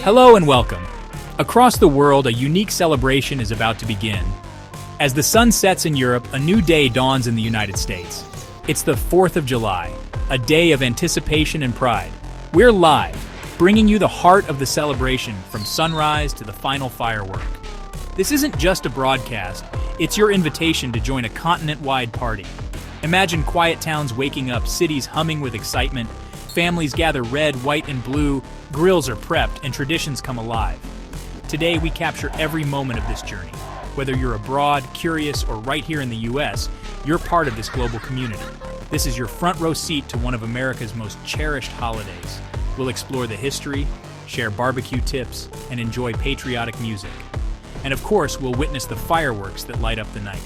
Hello and welcome. Across the world, a unique celebration is about to begin. As the sun sets in Europe, a new day dawns in the United States. It's the 4th of July, a day of anticipation and pride. We're live, bringing you the heart of the celebration from sunrise to the final firework. This isn't just a broadcast, it's your invitation to join a continent-wide party. Imagine quiet towns waking up, cities humming with excitement, families gather red, white, and blue, grills are prepped, and traditions come alive. Today, we capture every moment of this journey. Whether you're abroad, curious, or right here in the US, you're part of this global community. This is your front row seat to one of America's most cherished holidays. We'll explore the history, share barbecue tips, and enjoy patriotic music. And of course, we'll witness the fireworks that light up the night.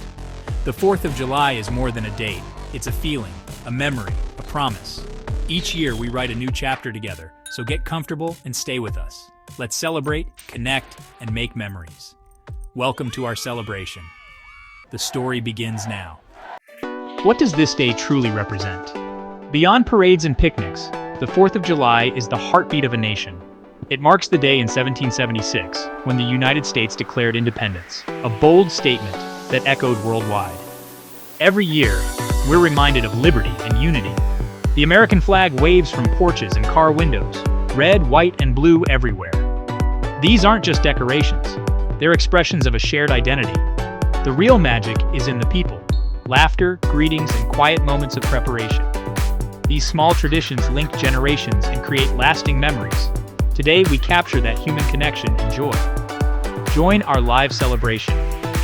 The 4th of July is more than a date. It's a feeling, a memory, a promise. Each year, we write a new chapter together, so get comfortable and stay with us. Let's celebrate, connect, and make memories. Welcome to our celebration. The story begins now. What does this day truly represent? Beyond parades and picnics, the 4th of July is the heartbeat of a nation. It marks the day in 1776 when the United States declared independence, a bold statement that echoed worldwide. Every year, we're reminded of liberty and unity. The American flag waves from porches and car windows, red, white, and blue everywhere. These aren't just decorations, they're expressions of a shared identity. The real magic is in the people, laughter, greetings, and quiet moments of preparation. These small traditions link generations and create lasting memories. Today, we capture that human connection and joy. Join our live celebration.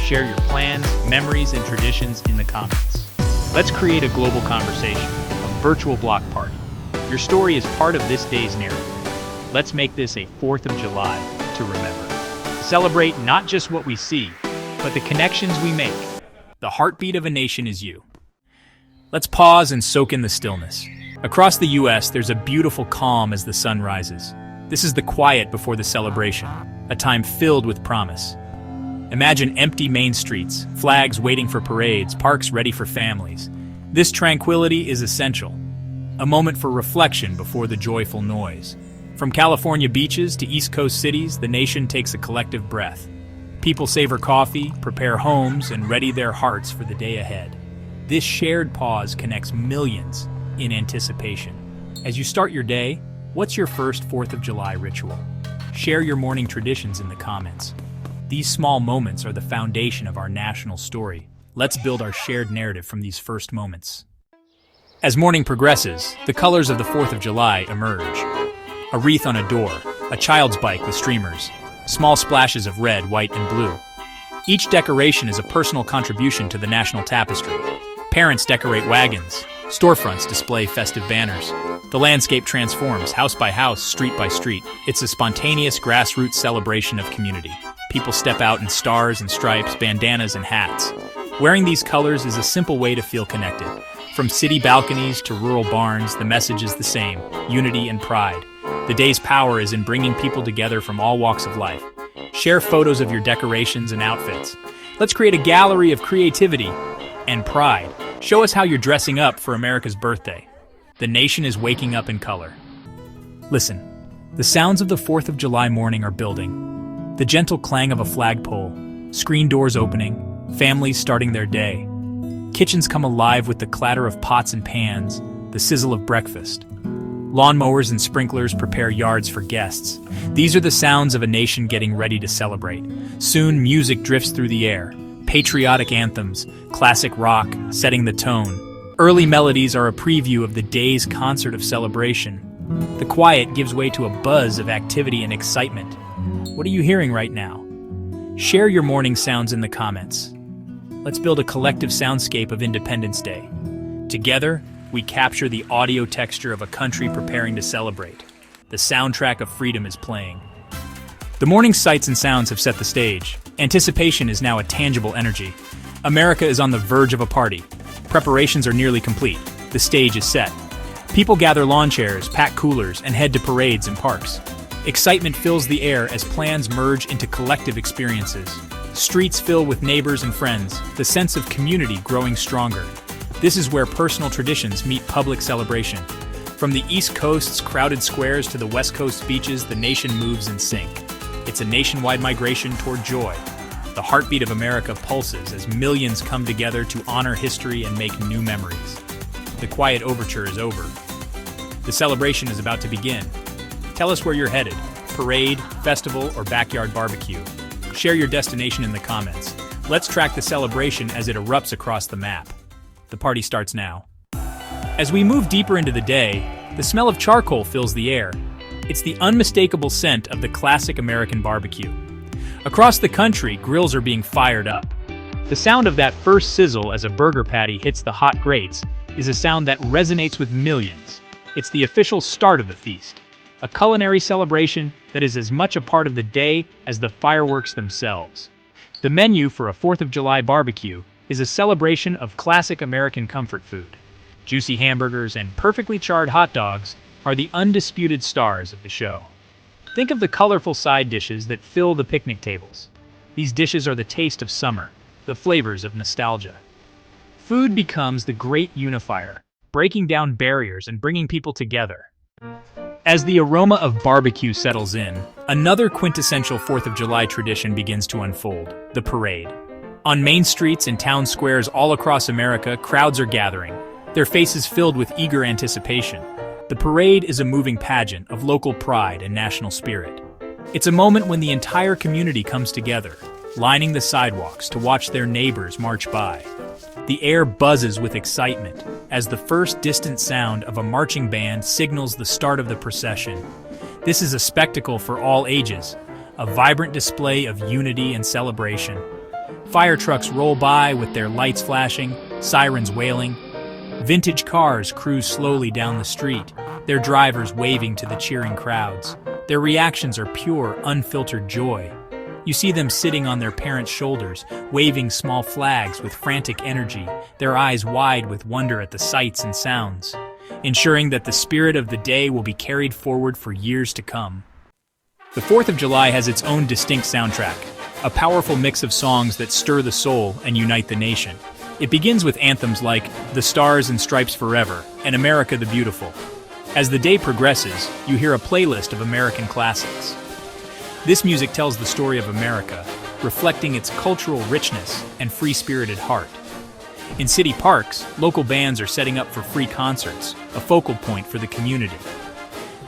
Share your plans, memories, and traditions in the comments. Let's create a global conversation, a virtual block party. Your story is part of this day's narrative. Let's make this a 4th of July to remember. Celebrate not just what we see, but the connections we make. The heartbeat of a nation is you. Let's pause and soak in the stillness. Across the US, there's a beautiful calm as the sun rises. This is the quiet before the celebration, a time filled with promise. Imagine empty main streets, flags waiting for parades, parks ready for families. This tranquility is essential, a moment for reflection before the joyful noise. From California beaches to East Coast cities, the nation takes a collective breath. People savor coffee, prepare homes, and ready their hearts for the day ahead. This shared pause connects millions in anticipation. As you start your day, what's your first 4th of July ritual? Share your morning traditions in the comments. These small moments are the foundation of our national story. Let's build our shared narrative from these first moments. As morning progresses, the colors of the 4th of July emerge. A wreath on a door, a child's bike with streamers, small splashes of red, white, and blue. Each decoration is a personal contribution to the national tapestry. Parents decorate wagons, storefronts display festive banners. The landscape transforms, house by house, street by street. It's a spontaneous grassroots celebration of community. People step out in stars and stripes, bandanas and hats. Wearing these colors is a simple way to feel connected. From city balconies to rural barns, the message is the same: unity and pride. The day's power is in bringing people together from all walks of life. Share photos of your decorations and outfits. Let's create a gallery of creativity and pride. Show us how you're dressing up for America's birthday. The nation is waking up in color. Listen, the sounds of the 4th of July morning are building. The gentle clang of a flagpole, screen doors opening, families starting their day. Kitchens come alive with the clatter of pots and pans, the sizzle of breakfast. Lawnmowers and sprinklers prepare yards for guests. These are the sounds of a nation getting ready to celebrate. Soon, music drifts through the air. Patriotic anthems, classic rock, setting the tone. Early melodies are a preview of the day's concert of celebration. The quiet gives way to a buzz of activity and excitement. What are you hearing right now? Share your morning sounds in the comments. Let's build a collective soundscape of Independence Day. Together, we capture the audio texture of a country preparing to celebrate. The soundtrack of freedom is playing. The morning sights and sounds have set the stage. Anticipation is now a tangible energy. America is on the verge of a party. Preparations are nearly complete. The stage is set. People gather lawn chairs, pack coolers, and head to parades and parks. Excitement fills the air as plans merge into collective experiences. Streets fill with neighbors and friends, the sense of community growing stronger. This is where personal traditions meet public celebration. From the East Coast's crowded squares to the West Coast beaches, the nation moves in sync. It's a nationwide migration toward joy. The heartbeat of America pulses as millions come together to honor history and make new memories. The quiet overture is over. The celebration is about to begin. Tell us where you're headed: parade, festival, or backyard barbecue. Share your destination in the comments. Let's track the celebration as it erupts across the map. The party starts now. As we move deeper into the day, the smell of charcoal fills the air. It's the unmistakable scent of the classic American barbecue. Across the country, grills are being fired up. The sound of that first sizzle as a burger patty hits the hot grates is a sound that resonates with millions. It's the official start of the feast, a culinary celebration that is as much a part of the day as the fireworks themselves. The menu for a 4th of July barbecue is a celebration of classic American comfort food. Juicy hamburgers and perfectly charred hot dogs are the undisputed stars of the show. Think of the colorful side dishes that fill the picnic tables. These dishes are the taste of summer, the flavors of nostalgia. Food becomes the great unifier, breaking down barriers and bringing people together. As the aroma of barbecue settles in, another quintessential 4th of July tradition begins to unfold: the parade. On main streets and town squares all across America, crowds are gathering, their faces filled with eager anticipation. The parade is a moving pageant of local pride and national spirit. It's a moment when the entire community comes together, lining the sidewalks to watch their neighbors march by. The air buzzes with excitement as the first distant sound of a marching band signals the start of the procession. This is a spectacle for all ages, a vibrant display of unity and celebration. Fire trucks roll by with their lights flashing, sirens wailing. Vintage cars cruise slowly down the street, their drivers waving to the cheering crowds. Their reactions are pure, unfiltered joy. You see them sitting on their parents' shoulders, waving small flags with frantic energy, their eyes wide with wonder at the sights and sounds, ensuring that the spirit of the day will be carried forward for years to come. The 4th of July has its own distinct soundtrack, a powerful mix of songs that stir the soul and unite the nation. It begins with anthems like "The Stars and Stripes Forever" and "America the Beautiful." As the day progresses, you hear a playlist of American classics. This music tells the story of America, reflecting its cultural richness and free-spirited heart. In city parks, local bands are setting up for free concerts, a focal point for the community.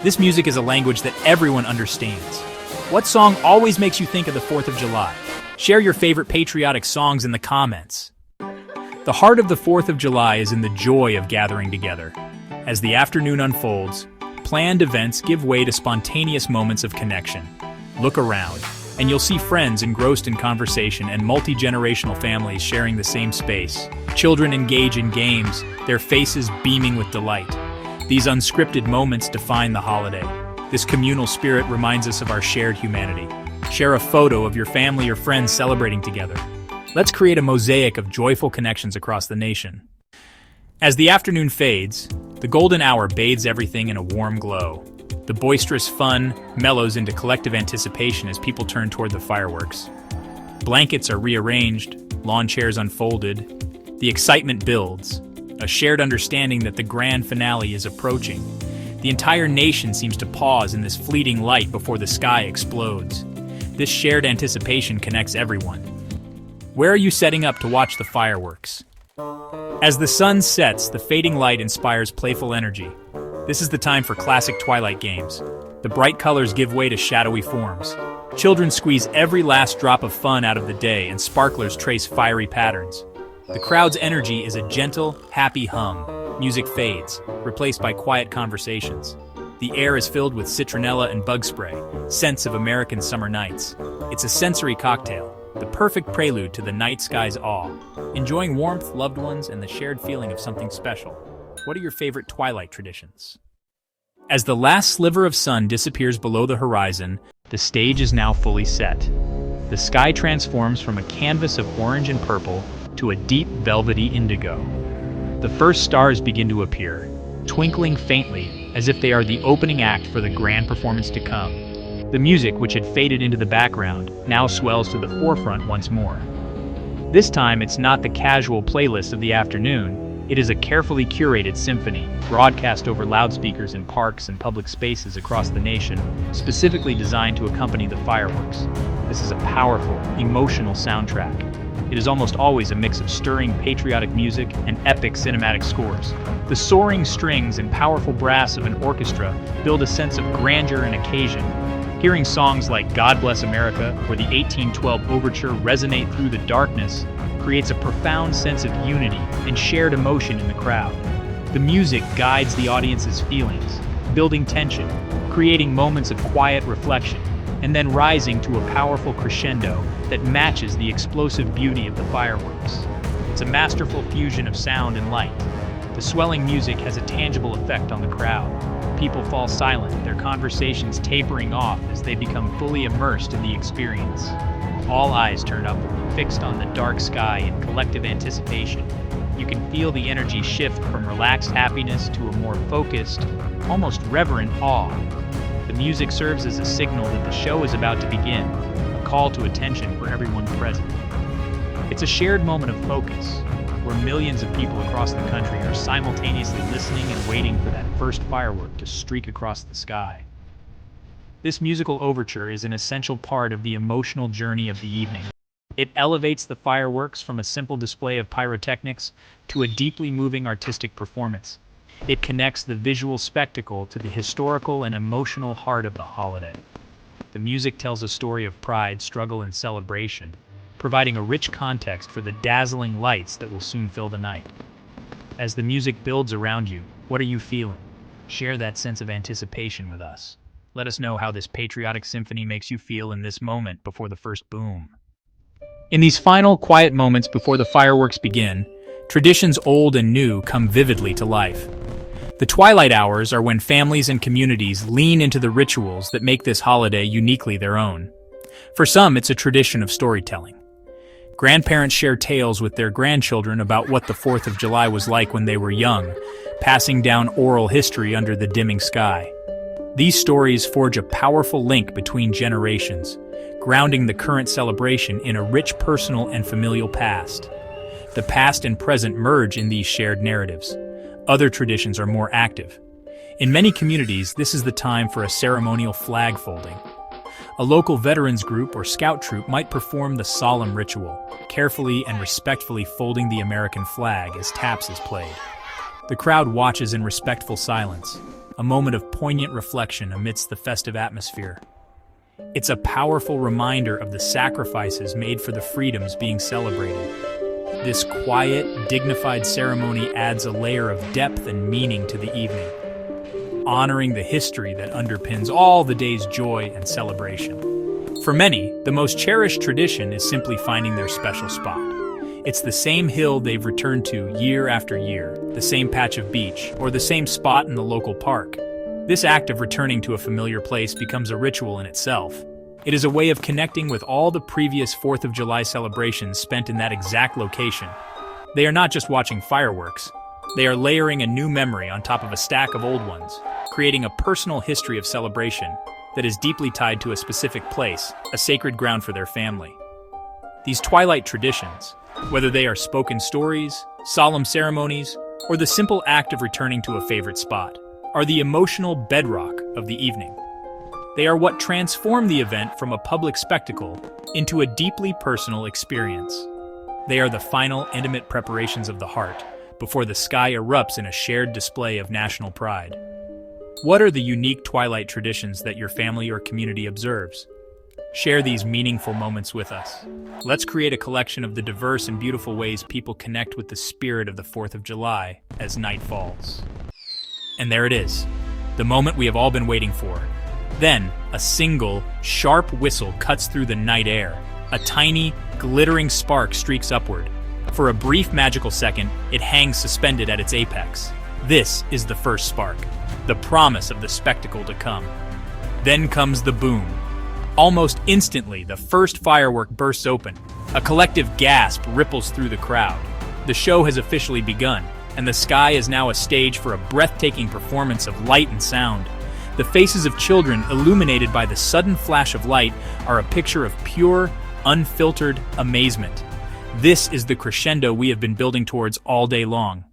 This music is a language that everyone understands. What song always makes you think of the 4th of July? Share your favorite patriotic songs in the comments. The heart of the 4th of July is in the joy of gathering together. As the afternoon unfolds, planned events give way to spontaneous moments of connection. Look around, and you'll see friends engrossed in conversation and multi-generational families sharing the same space. Children engage in games, their faces beaming with delight. These unscripted moments define the holiday. This communal spirit reminds us of our shared humanity. Share a photo of your family or friends celebrating together. Let's create a mosaic of joyful connections across the nation. As the afternoon fades, the golden hour bathes everything in a warm glow. The boisterous fun mellows into collective anticipation as people turn toward the fireworks. Blankets are rearranged, lawn chairs unfolded. The excitement builds, a shared understanding that the grand finale is approaching. The entire nation seems to pause in this fleeting light before the sky explodes. This shared anticipation connects everyone. Where are you setting up to watch the fireworks? As the sun sets, the fading light inspires playful energy. This is the time for classic twilight games. The bright colors give way to shadowy forms. Children squeeze every last drop of fun out of the day, and sparklers trace fiery patterns. The crowd's energy is a gentle, happy hum. Music fades, replaced by quiet conversations. The air is filled with citronella and bug spray, scents of American summer nights. It's a sensory cocktail, the perfect prelude to the night sky's awe. Enjoying warmth, loved ones, and the shared feeling of something special. What are your favorite twilight traditions? As the last sliver of sun disappears below the horizon, the stage is now fully set. The sky transforms from a canvas of orange and purple to a deep velvety indigo. The first stars begin to appear, twinkling faintly as if they are the opening act for the grand performance to come. The music, which had faded into the background, now swells to the forefront once more. This time, it's not the casual playlist of the afternoon. It is a carefully curated symphony, broadcast over loudspeakers in parks and public spaces across the nation, specifically designed to accompany the fireworks. This is a powerful, emotional soundtrack. It is almost always a mix of stirring patriotic music and epic cinematic scores. The soaring strings and powerful brass of an orchestra build a sense of grandeur and occasion. Hearing songs like God Bless America or the 1812 Overture resonate through the darkness creates a profound sense of unity and shared emotion in the crowd. The music guides the audience's feelings, building tension, creating moments of quiet reflection, and then rising to a powerful crescendo that matches the explosive beauty of the fireworks. It's a masterful fusion of sound and light. The swelling music has a tangible effect on the crowd. People fall silent, their conversations tapering off as they become fully immersed in the experience. All eyes turn upward, fixed on the dark sky in collective anticipation. You can feel the energy shift from relaxed happiness to a more focused, almost reverent awe. The music serves as a signal that the show is about to begin, a call to attention for everyone present. It's a shared moment of focus, where millions of people across the country are simultaneously listening and waiting for that first firework to streak across the sky. This musical overture is an essential part of the emotional journey of the evening. It elevates the fireworks from a simple display of pyrotechnics to a deeply moving artistic performance. It connects the visual spectacle to the historical and emotional heart of the holiday. The music tells a story of pride, struggle, and celebration, providing a rich context for the dazzling lights that will soon fill the night. As the music builds around you, what are you feeling? Share that sense of anticipation with us. Let us know how this patriotic symphony makes you feel in this moment before the first boom. In these final, quiet moments before the fireworks begin, traditions old and new come vividly to life. The twilight hours are when families and communities lean into the rituals that make this holiday uniquely their own. For some, it's a tradition of storytelling. Grandparents share tales with their grandchildren about what the 4th of July was like when they were young, passing down oral history under the dimming sky. These stories forge a powerful link between generations, grounding the current celebration in a rich personal and familial past. The past and present merge in these shared narratives. Other traditions are more active. In many communities, this is the time for a ceremonial flag folding. A local veterans group or scout troop might perform the solemn ritual, carefully and respectfully folding the American flag as taps is played. The crowd watches in respectful silence, a moment of poignant reflection amidst the festive atmosphere. It's a powerful reminder of the sacrifices made for the freedoms being celebrated. This quiet, dignified ceremony adds a layer of depth and meaning to the evening, honoring the history that underpins all the day's joy and celebration. For many, the most cherished tradition is simply finding their special spot. It's the same hill they've returned to year after year, the same patch of beach, or the same spot in the local park. This act of returning to a familiar place becomes a ritual in itself. It is a way of connecting with all the previous 4th of July celebrations spent in that exact location. They are not just watching fireworks. They are layering a new memory on top of a stack of old ones, creating a personal history of celebration that is deeply tied to a specific place, a sacred ground for their family. These twilight traditions, whether they are spoken stories, solemn ceremonies, or the simple act of returning to a favorite spot, are the emotional bedrock of the evening. They are what transform the event from a public spectacle into a deeply personal experience. They are the final, intimate preparations of the heart before the sky erupts in a shared display of national pride. What are the unique twilight traditions that your family or community observes? Share these meaningful moments with us. Let's create a collection of the diverse and beautiful ways people connect with the spirit of the 4th of July as night falls. And there it is, the moment we have all been waiting for. Then, a single, sharp whistle cuts through the night air. A tiny, glittering spark streaks upward. For a brief magical second, it hangs suspended at its apex. This is the first spark, the promise of the spectacle to come. Then comes the boom. Almost instantly, the first firework bursts open. A collective gasp ripples through the crowd. The show has officially begun, and the sky is now a stage for a breathtaking performance of light and sound. The faces of children, illuminated by the sudden flash of light, are a picture of pure, unfiltered amazement. This is the crescendo we have been building towards all day long.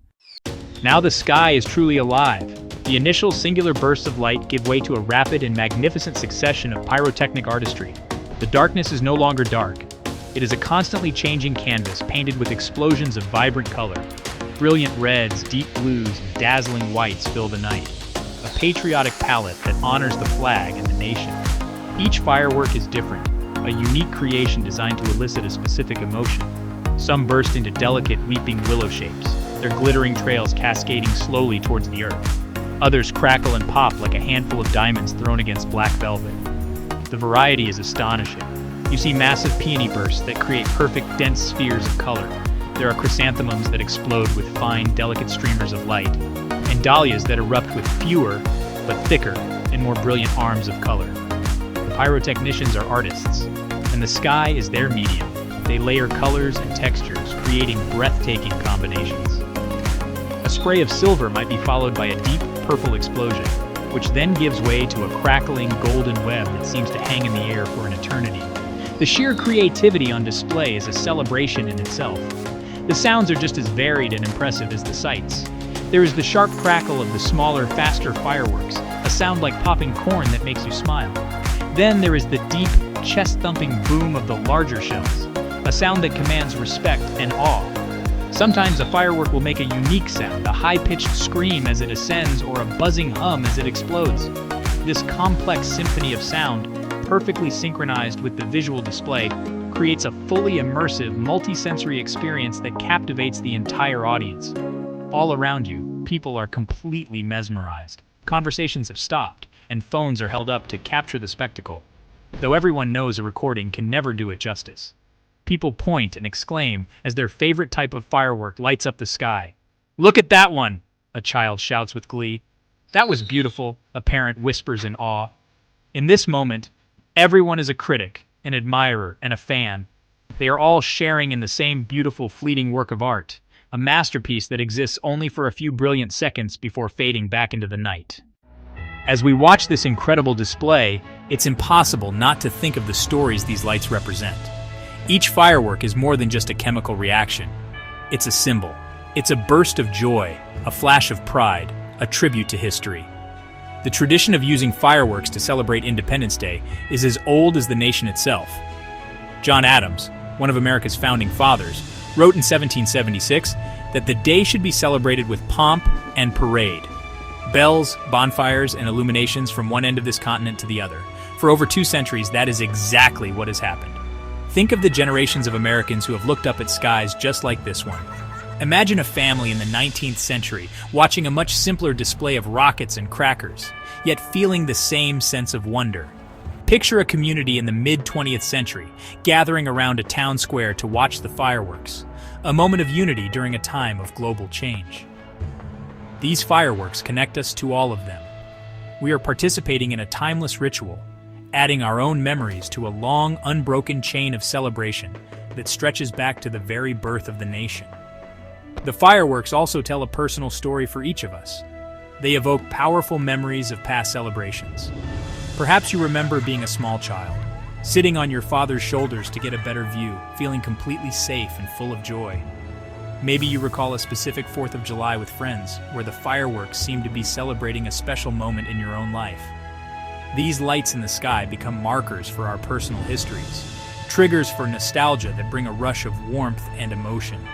Now the sky is truly alive. The initial singular bursts of light give way to a rapid and magnificent succession of pyrotechnic artistry. The darkness is no longer dark. It is a constantly changing canvas painted with explosions of vibrant color. Brilliant reds, deep blues, and dazzling whites fill the night. A patriotic palette that honors the flag and the nation. Each firework is different, a unique creation designed to elicit a specific emotion. Some burst into delicate, weeping willow shapes, their glittering trails cascading slowly towards the earth. Others crackle and pop like a handful of diamonds thrown against black velvet. The variety is astonishing. You see massive peony bursts that create perfect, dense spheres of color. There are chrysanthemums that explode with fine, delicate streamers of light, and dahlias that erupt with fewer, but thicker, and more brilliant arms of color. The pyrotechnicians are artists, and the sky is their medium. They layer colors and textures, creating breathtaking combinations. A spray of silver might be followed by a deep purple explosion, which then gives way to a crackling golden web that seems to hang in the air for an eternity. The sheer creativity on display is a celebration in itself. The sounds are just as varied and impressive as the sights. There is the sharp crackle of the smaller, faster fireworks, a sound like popping corn that makes you smile. Then there is the deep, chest-thumping boom of the larger shells, a sound that commands respect and awe. Sometimes a firework will make a unique sound, a high-pitched scream as it ascends or a buzzing hum as it explodes. This complex symphony of sound, perfectly synchronized with the visual display, creates a fully immersive, multi-sensory experience that captivates the entire audience. All around you, people are completely mesmerized. Conversations have stopped, and phones are held up to capture the spectacle. Though everyone knows a recording can never do it justice. People point and exclaim as their favorite type of firework lights up the sky. "Look at that one!" a child shouts with glee. "That was beautiful," a parent whispers in awe. In this moment, everyone is a critic, an admirer, and a fan. They are all sharing in the same beautiful, fleeting work of art, a masterpiece that exists only for a few brilliant seconds before fading back into the night. As we watch this incredible display, it's impossible not to think of the stories these lights represent. Each firework is more than just a chemical reaction. It's a symbol. It's a burst of joy, a flash of pride, a tribute to history. The tradition of using fireworks to celebrate Independence Day is as old as the nation itself. John Adams, one of America's founding fathers, wrote in 1776 that the day should be celebrated with pomp and parade. Bells, bonfires, and illuminations from one end of this continent to the other. For over 2 centuries, that is exactly what has happened. Think of the generations of Americans who have looked up at skies just like this one. Imagine a family in the 19th century watching a much simpler display of rockets and crackers, yet feeling the same sense of wonder. Picture a community in the mid-20th century gathering around a town square to watch the fireworks, a moment of unity during a time of global change. These fireworks connect us to all of them. We are participating in a timeless ritual, adding our own memories to a long, unbroken chain of celebration that stretches back to the very birth of the nation. The fireworks also tell a personal story for each of us. They evoke powerful memories of past celebrations. Perhaps you remember being a small child, sitting on your father's shoulders to get a better view, feeling completely safe and full of joy. Maybe you recall a specific 4th of July with friends, where the fireworks seem to be celebrating a special moment in your own life. These lights in the sky become markers for our personal histories, triggers for nostalgia that bring a rush of warmth and emotion.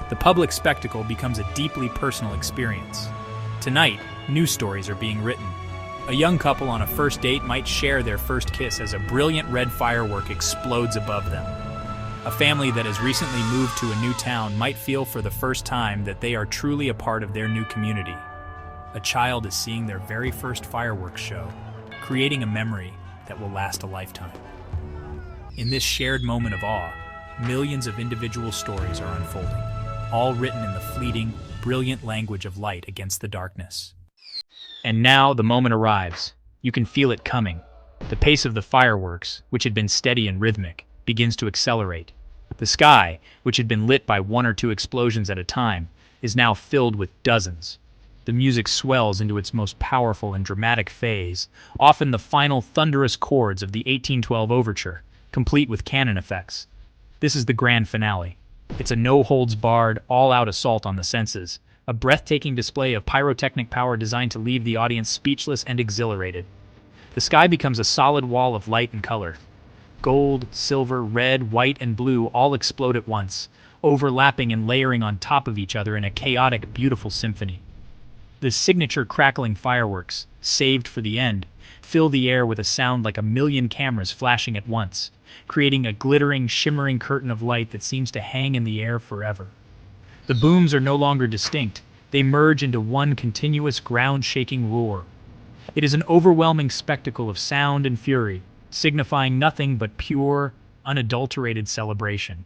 The public spectacle becomes a deeply personal experience. Tonight, new stories are being written. A young couple on a first date might share their first kiss as a brilliant red firework explodes above them. A family that has recently moved to a new town might feel for the first time that they are truly a part of their new community. A child is seeing their very first fireworks show, creating a memory that will last a lifetime. In this shared moment of awe, millions of individual stories are unfolding, all written in the fleeting, brilliant language of light against the darkness. And now the moment arrives. You can feel it coming. The pace of the fireworks, which had been steady and rhythmic, begins to accelerate. The sky, which had been lit by 1 or 2 explosions at a time, is now filled with dozens. The music swells into its most powerful and dramatic phase, often the final thunderous chords of the 1812 overture, complete with cannon effects. This is the grand finale. It's a no-holds-barred, all-out assault on the senses, a breathtaking display of pyrotechnic power designed to leave the audience speechless and exhilarated. The sky becomes a solid wall of light and color. Gold, silver, red, white, and blue all explode at once, overlapping and layering on top of each other in a chaotic, beautiful symphony. The signature crackling fireworks, saved for the end, fill the air with a sound like a million cameras flashing at once, creating a glittering, shimmering curtain of light that seems to hang in the air forever. The booms are no longer distinct. They merge into one continuous, ground-shaking roar. It is an overwhelming spectacle of sound and fury, signifying nothing but pure, unadulterated celebration.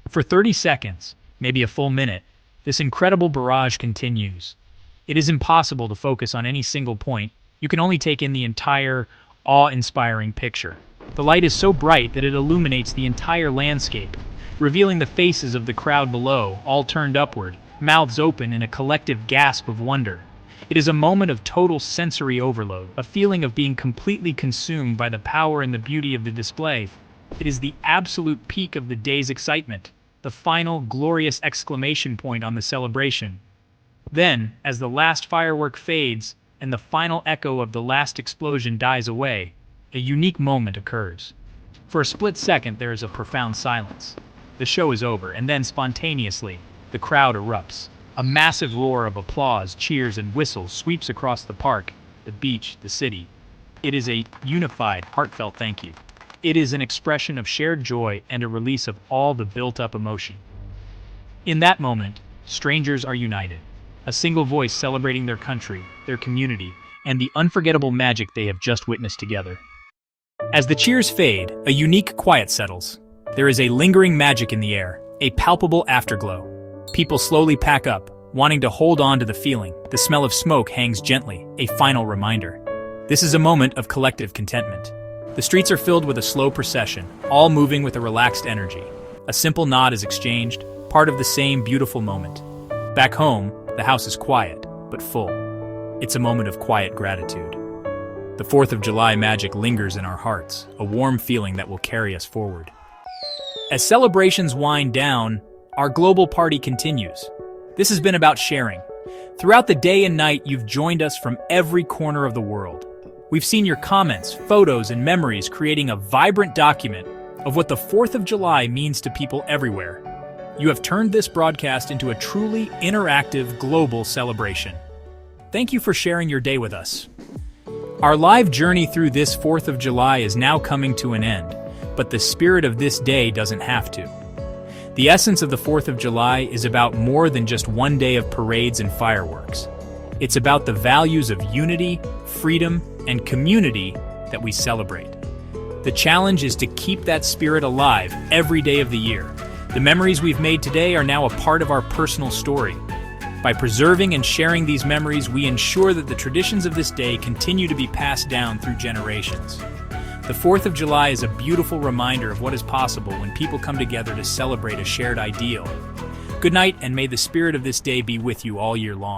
For 30 seconds, maybe a full minute, this incredible barrage continues. It is impossible to focus on any single point. You can only take in the entire, awe-inspiring picture. The light is so bright that it illuminates the entire landscape, revealing the faces of the crowd below, all turned upward, mouths open in a collective gasp of wonder. It is a moment of total sensory overload, a feeling of being completely consumed by the power and the beauty of the display. It is the absolute peak of the day's excitement, the final, glorious exclamation point on the celebration. Then, as the last firework fades and the final echo of the last explosion dies away, a unique moment occurs. For a split second, there is a profound silence. The show is over, and then spontaneously, the crowd erupts. A massive roar of applause, cheers, and whistles sweeps across the park, the beach, the city. It is a unified, heartfelt thank you. It is an expression of shared joy and a release of all the built-up emotion. In that moment, strangers are united. A single voice celebrating their country, their community, and the unforgettable magic they have just witnessed together. As the cheers fade, a unique quiet settles. There is a lingering magic in the air, a palpable afterglow. People slowly pack up, wanting to hold on to the feeling. The smell of smoke hangs gently, a final reminder. This is a moment of collective contentment. The streets are filled with a slow procession, all moving with a relaxed energy. A simple nod is exchanged, part of the same beautiful moment. Back home, the house is quiet, but full. It's a moment of quiet gratitude. The 4th of July magic lingers in our hearts, a warm feeling that will carry us forward. As celebrations wind down, our global party continues. This has been about sharing. Throughout the day and night, you've joined us from every corner of the world. We've seen your comments, photos, and memories creating a vibrant document of what the 4th of July means to people everywhere. You have turned this broadcast into a truly interactive global celebration. Thank you for sharing your day with us. Our live journey through this 4th of July is now coming to an end, but the spirit of this day doesn't have to. The essence of the 4th of July is about more than just one day of parades and fireworks. It's about the values of unity, freedom, and community that we celebrate. The challenge is to keep that spirit alive every day of the year. The memories we've made today are now a part of our personal story. By preserving and sharing these memories, we ensure that the traditions of this day continue to be passed down through generations. The 4th of July is a beautiful reminder of what is possible when people come together to celebrate a shared ideal. Good night, and may the spirit of this day be with you all year long.